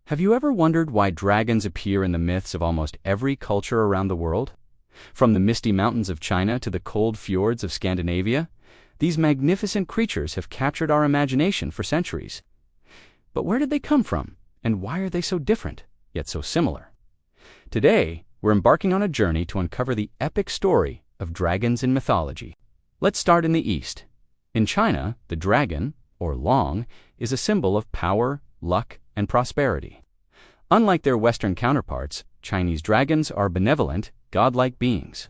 Have you ever wondered why dragons appear in the myths of almost every culture around the world? From the misty mountains of China to the cold fjords of Scandinavia, these magnificent creatures have captured our imagination for centuries. But where did they come from, and why are they so different, yet so similar? Today, we're embarking on a journey to uncover the epic story of dragons in mythology. Let's start in the East. In China, the dragon, or long, is a symbol of power, luck, and prosperity. Unlike their Western counterparts, Chinese dragons are benevolent, godlike beings.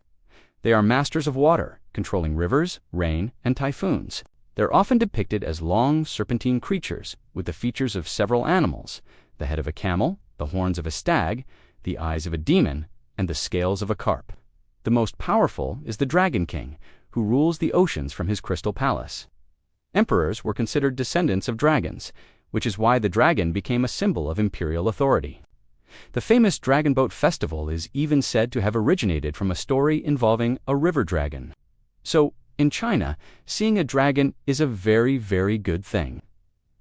They are masters of water, controlling rivers, rain, and typhoons. They're often depicted as long, serpentine creatures with the features of several animals: the head of a camel, the horns of a stag, the eyes of a demon, and the scales of a carp. The most powerful is the Dragon King, who rules the oceans from his crystal palace. Emperors were considered descendants of dragons, which is why the dragon became a symbol of imperial authority. The famous Dragon Boat Festival is even said to have originated from a story involving a river dragon. So, in China, seeing a dragon is a very, very good thing.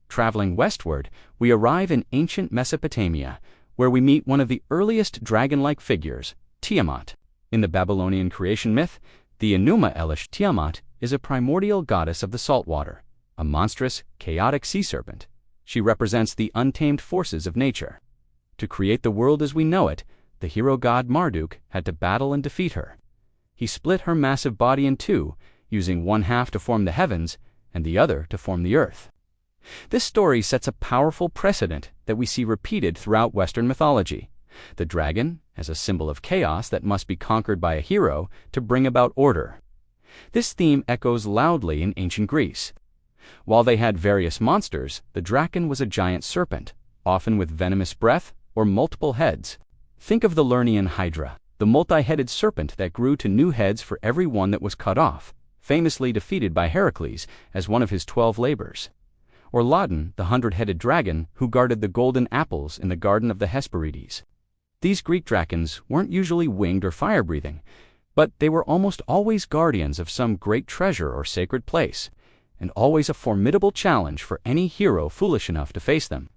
Traveling westward, we arrive in ancient Mesopotamia, where we meet one of the earliest dragon-like figures, Tiamat. In the Babylonian creation myth, the Enuma Elish Tiamat is a primordial goddess of the salt water, a monstrous, chaotic sea serpent. She represents the untamed forces of nature. To create the world as we know it, the hero god Marduk had to battle and defeat her. He split her massive body in two, using one half to form the heavens and the other to form the earth. This story sets a powerful precedent that we see repeated throughout Western mythology: the dragon as a symbol of chaos that must be conquered by a hero to bring about order. This theme echoes loudly in ancient Greece. While they had various monsters, the draken was a giant serpent, often with venomous breath or multiple heads. Think of the Lernaean Hydra, the multi-headed serpent that grew to new heads for every one that was cut off, famously defeated by Heracles as one of his 12 labors. Or Ladon, the 100-headed dragon who guarded the golden apples in the Garden of the Hesperides. These Greek dragons weren't usually winged or fire-breathing, but they were almost always guardians of some great treasure or sacred place, and always a formidable challenge for any hero foolish enough to face them.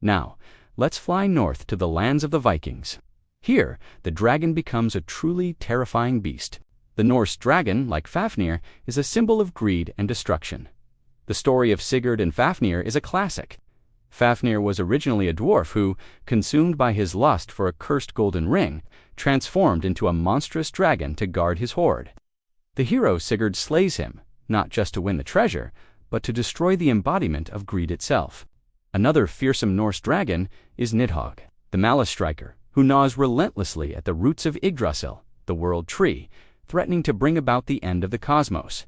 Now, let's fly north to the lands of the Vikings. Here, the dragon becomes a truly terrifying beast. The Norse dragon, like Fafnir, is a symbol of greed and destruction. The story of Sigurd and Fafnir is a classic. Fafnir was originally a dwarf who, consumed by his lust for a cursed golden ring, transformed into a monstrous dragon to guard his hoard. The hero Sigurd slays him, not just to win the treasure, but to destroy the embodiment of greed itself. Another fearsome Norse dragon is Nidhogg, the malice striker, who gnaws relentlessly at the roots of Yggdrasil, the world tree, threatening to bring about the end of the cosmos.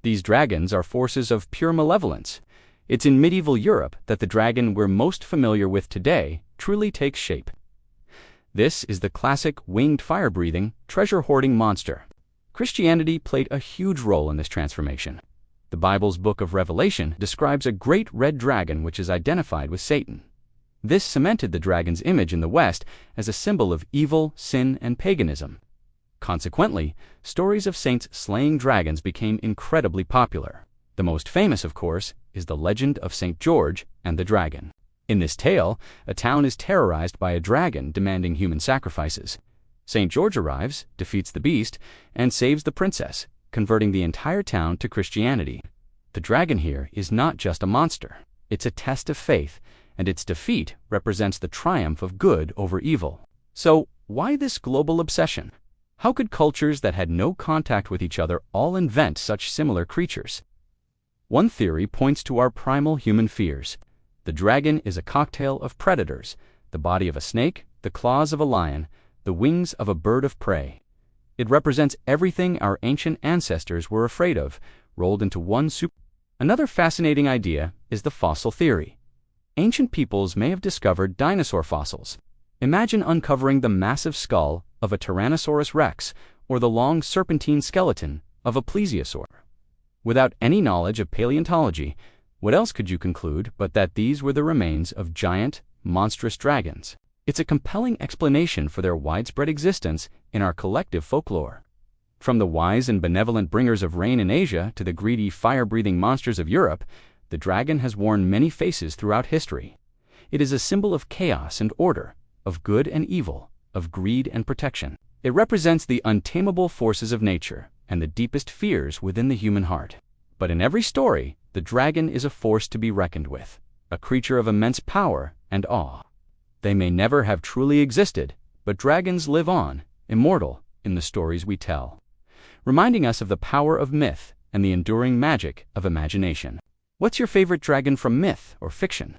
These dragons are forces of pure malevolence. It's in medieval Europe that the dragon we're most familiar with today truly takes shape. This is the classic winged fire-breathing, treasure-hoarding monster. Christianity played a huge role in this transformation. The Bible's book of Revelation describes a great red dragon which is identified with Satan. This cemented the dragon's image in the West as a symbol of evil, sin, and paganism. Consequently, stories of saints slaying dragons became incredibly popular. The most famous, of course, is the legend of St. George and the dragon. In this tale, a town is terrorized by a dragon demanding human sacrifices. St. George arrives, defeats the beast, and saves the princess, converting the entire town to Christianity. The dragon here is not just a monster. It's a test of faith, and its defeat represents the triumph of good over evil. So, why this global obsession? How could cultures that had no contact with each other all invent such similar creatures? One theory points to our primal human fears. The dragon is a cocktail of predators: the body of a snake, the claws of a lion, the wings of a bird of prey. It represents everything our ancient ancestors were afraid of, rolled into one soup. Another fascinating idea is the fossil theory. Ancient peoples may have discovered dinosaur fossils. Imagine uncovering the massive skull of a Tyrannosaurus rex or the long serpentine skeleton of a plesiosaur. Without any knowledge of paleontology, what else could you conclude but that these were the remains of giant, monstrous dragons? It's a compelling explanation for their widespread existence in our collective folklore. From the wise and benevolent bringers of rain in Asia to the greedy, fire-breathing monsters of Europe, the dragon has worn many faces throughout history. It is a symbol of chaos and order, of good and evil, of greed and protection. It represents the untamable forces of nature and the deepest fears within the human heart. But in every story, the dragon is a force to be reckoned with, a creature of immense power and awe. They may never have truly existed, but dragons live on, immortal, in the stories we tell, reminding us of the power of myth and the enduring magic of imagination. What's your favorite dragon from myth or fiction?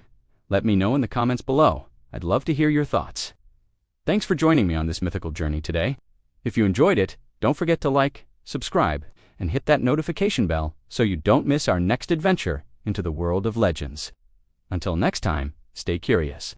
Let me know in the comments below. I'd love to hear your thoughts. Thanks for joining me on this mythical journey today. If you enjoyed it, don't forget to like, subscribe, and hit that notification bell so you don't miss our next adventure into the world of legends. Until next time, stay curious.